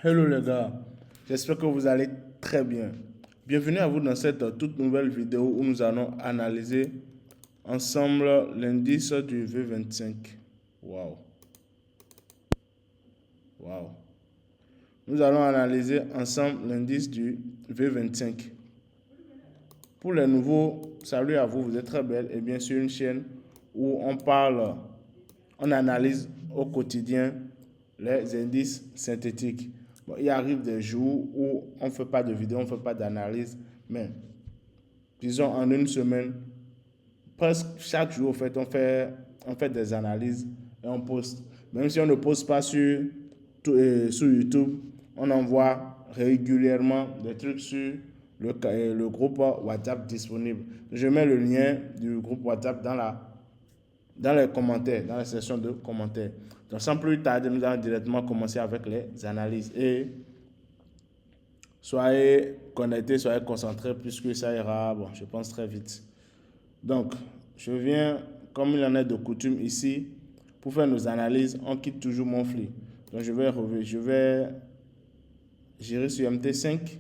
Hello les gars, j'espère que vous allez très bien. Bienvenue à vous dans cette toute nouvelle vidéo où nous allons analyser ensemble l'indice du V25. Waouh, waouh. Nous allons analyser ensemble l'indice du V25. Pour les nouveaux, salut à vous, vous êtes très belle et bien sûr une chaîne où on analyse au quotidien les indices synthétiques. Bon, il arrive des jours où on ne fait pas de vidéo, on ne fait pas d'analyse, mais disons en une semaine, presque chaque jour, on fait des analyses et on poste. Même si on ne poste pas sur YouTube, on envoie régulièrement des trucs sur le groupe WhatsApp disponible. Je mets le lien du groupe WhatsApp dans les commentaires, dans la section de commentaires. Donc sans plus tarder, nous allons directement commencer avec les analyses. Et soyez connectés, soyez concentrés, puisque ça ira, bon, je pense très vite. Donc, je viens, comme il en est de coutume ici, pour faire nos analyses, on quitte toujours mon flux. Donc, gérer sur MT5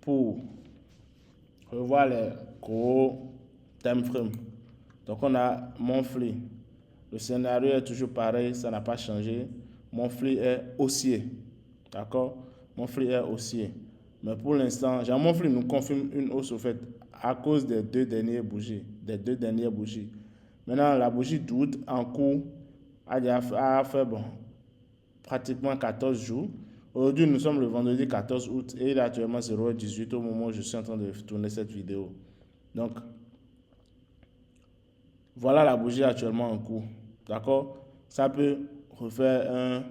pour revoir les gros time frames. Donc, on a mon flux. Le scénario est toujours pareil, ça n'a pas changé. Mon flux est haussier. D'accord? Mon flux est haussier. Mais pour l'instant, mon flux nous confirme une hausse au fait à cause des deux dernières bougies. Maintenant, la bougie d'août en cours a fait pratiquement 14 jours. Aujourd'hui, nous sommes le vendredi 14 août et il est actuellement 0h18 au moment où je suis en train de tourner cette vidéo. Donc, voilà la bougie actuellement en cours. D'accord? Ça peut refaire un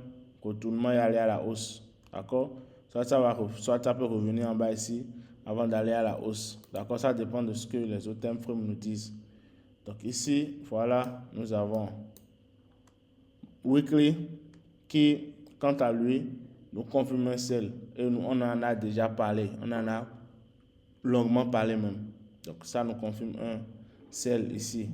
retournement et aller à la hausse. D'accord? Soit ça peut revenir en bas ici avant d'aller à la hausse. D'accord? Ça dépend de ce que les autres time frames nous disent. Donc ici, voilà, nous avons Weekly qui, quant à lui, nous confirme un sell. Et nous, on en a déjà parlé. On en a longuement parlé même. Donc ça nous confirme un sell ici.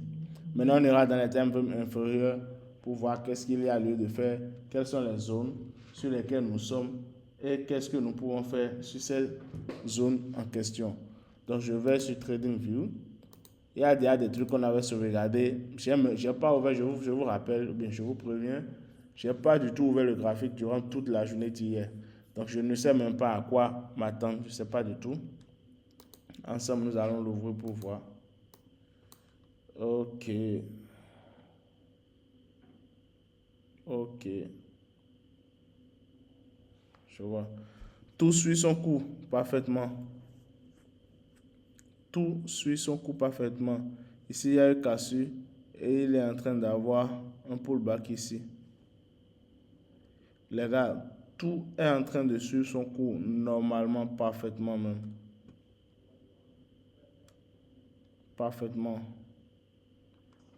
Maintenant, on ira dans les time frames inférieurs pour voir qu'est-ce qu'il y a lieu de faire, quelles sont les zones sur lesquelles nous sommes et qu'est-ce que nous pouvons faire sur ces zones en question. Donc, je vais sur TradingView. Il y a déjà des trucs qu'on avait sauvegardés. J'ai pas ouvert, je vous rappelle, bien je vous préviens, je n'ai pas du tout ouvert le graphique durant toute la journée d'hier. Donc, je ne sais même pas à quoi m'attendre, je ne sais pas du tout. Ensemble, nous allons l'ouvrir pour voir. Ok. Ok. Je vois. Tout suit son cours parfaitement. Tout suit son cours parfaitement. Ici, il y a eu cassure et il est en train d'avoir un pullback ici. Les gars, tout est en train de suivre son cours normalement, parfaitement même. Parfaitement.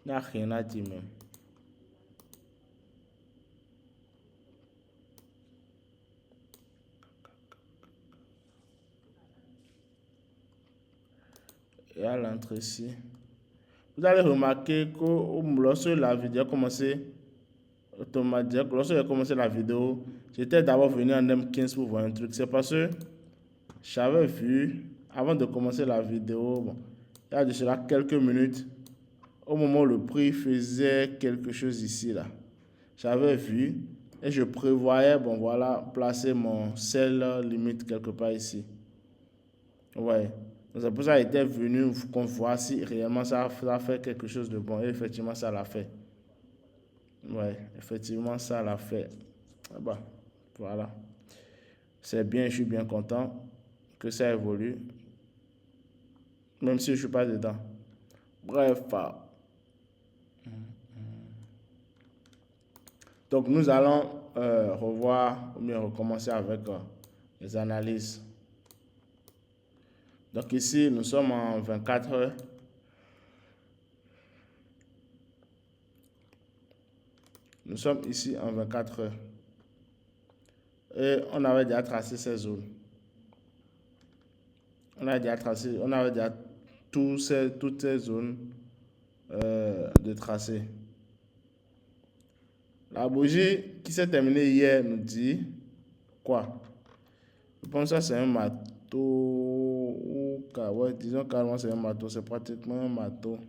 Il n'y a rien à dire même. Et à l'entrée ici. Vous allez remarquer que lorsque la vidéo a commencé, lorsque j'ai commencé la vidéo, j'étais d'abord venu en M15 pour voir un truc. C'est parce que j'avais vu, avant de commencer la vidéo, bon, il y a de cela quelques minutes, au moment où le prix faisait quelque chose ici, là. J'avais vu et je prévoyais, bon voilà, placer mon sell limite quelque part ici. Ouais. C'est pour ça que j'étais venu qu'on voit si réellement ça fait quelque chose de bon. Et effectivement, ça l'a fait. Ouais, effectivement, ça l'a fait. Ah bah, voilà. C'est bien, je suis bien content que ça évolue. Même si je ne suis pas dedans. Bref. Donc, nous allons revoir ou bien recommencer avec les analyses. Donc, ici, nous sommes en 24 heures. Nous sommes ici en 24 heures. Et on avait déjà tracé ces zones. On avait déjà toutes ces zones de tracé. La bougie qui s'est terminée hier nous dit quoi? Je pense que ça c'est un marteau. Ou, ouais, disons carrément c'est un marteau. C'est pratiquement un marteau.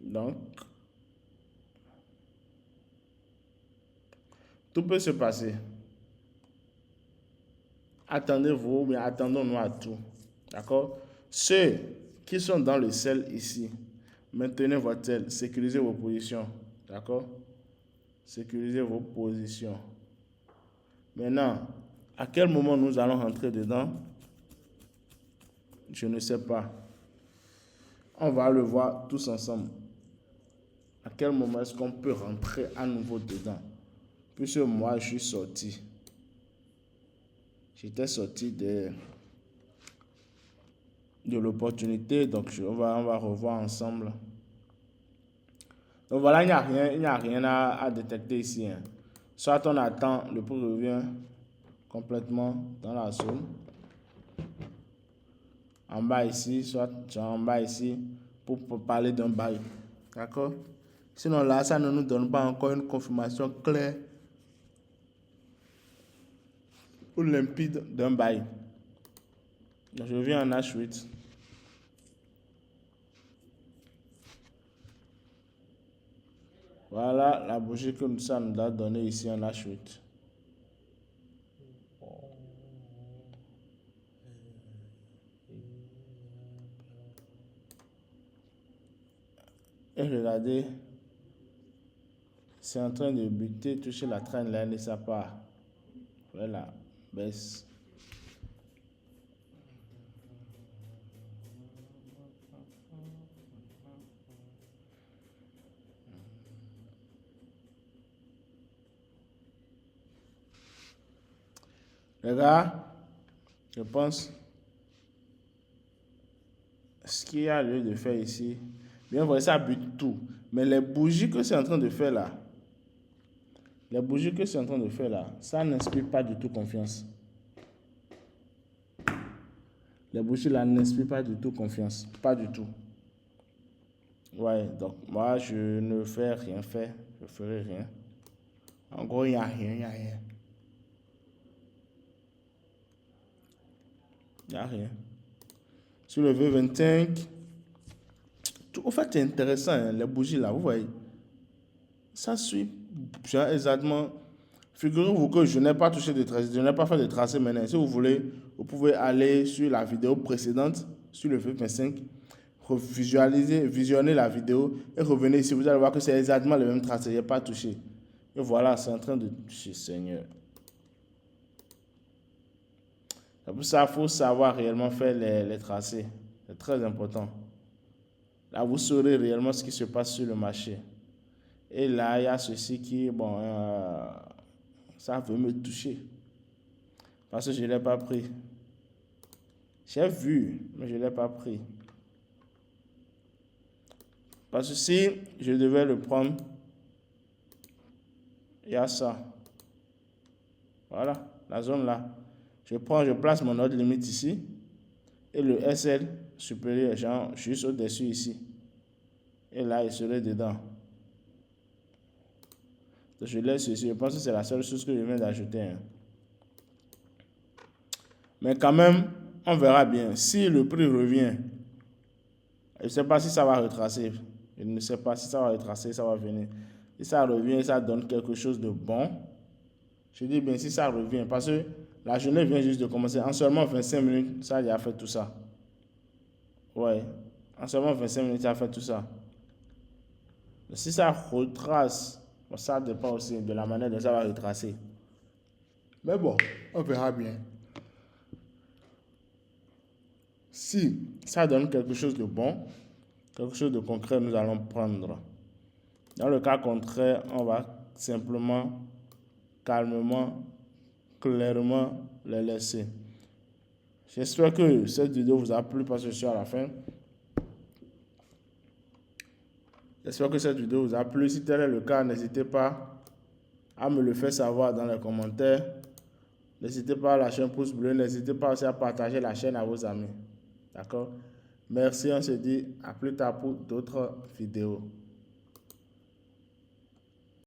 Donc, tout peut se passer. Attendez-vous, mais attendons-nous à tout. D'accord? Ceux qui sont dans le sel ici, maintenez votre sel, sécurisez vos positions. D'accord? Sécurisez vos positions. Maintenant, à quel moment nous allons rentrer dedans? Je ne sais pas. On va le voir tous ensemble. À quel moment est-ce qu'on peut rentrer à nouveau dedans? Puisque moi, je suis sorti. J'étais sorti de l'opportunité, donc on va revoir ensemble. Donc voilà, il n'y a rien à détecter ici. Hein. Soit on attend, le prix revient complètement dans la zone. En bas ici, soit en bas ici, pour parler d'un bail. D'accord? Sinon là, ça ne nous donne pas encore une confirmation claire ou limpide d'un bail. Donc, je viens en H8. Voilà la bougie que ça nous a donné ici en H8. Et regardez, c'est en train de buter, toucher la traîne là et ça part. Voilà, baisse. Les gars, je pense ce qu'il y a lieu de faire ici, bien vrai, ça bute tout. Mais les bougies que c'est en train de faire là, ça n'inspire pas du tout confiance. Les bougies là n'inspirent pas du tout confiance. Pas du tout. Ouais, donc moi je ne fais rien faire. Je ferai rien. En gros, il n'y a rien, il n'y a rien. Il n'y a rien. Sur le V25, au fait, c'est intéressant, hein, les bougies là, vous voyez. Ça suit exactement. Figurez-vous que je n'ai pas touché de tracé, je n'ai pas fait de tracé maintenant. Si vous voulez, vous pouvez aller sur la vidéo précédente, sur le V25, visionner la vidéo et revenir ici. Vous allez voir que c'est exactement le même tracé, je n'ai pas touché. Et voilà, c'est en train de toucher, Seigneur. C'est pour ça qu'il faut savoir réellement faire les tracés. C'est très important. Là, vous saurez réellement ce qui se passe sur le marché. Et là, il y a ceci qui, bon, ça veut me toucher. Parce que je ne l'ai pas pris. J'ai vu, mais je ne l'ai pas pris. Parce que si je devais le prendre, il y a ça. Voilà, la zone là. Je place mon ordre limite ici. Et le SL supérieur, genre, juste au-dessus ici. Et là, il serait dedans. Donc, je laisse ici. Je pense que c'est la seule chose que je viens d'ajouter. Hein. Mais quand même, on verra bien. Si le prix revient, je ne sais pas si ça va retracer. Je ne sais pas si ça va retracer, ça va venir. Si ça revient, ça donne quelque chose de bon. Je dis bien si ça revient. Parce que la journée vient juste de commencer. En seulement 25 minutes, ça a déjà fait tout ça. Ouais. En seulement 25 minutes, ça a fait tout ça. Si ça retrace, bon, ça dépend aussi de la manière dont ça va retracer. Mais bon, on verra bien. Si ça donne quelque chose de bon, quelque chose de concret, nous allons prendre. Dans le cas contraire, on va simplement, calmement, clairement les laisser. J'espère que cette vidéo vous a plu parce que je suis à la fin. J'espère que cette vidéo vous a plu. Si tel est le cas, n'hésitez pas à me le faire savoir dans les commentaires. N'hésitez pas à lâcher un pouce bleu. N'hésitez pas aussi à partager la chaîne à vos amis. D'accord? Merci, on se dit à plus tard pour d'autres vidéos.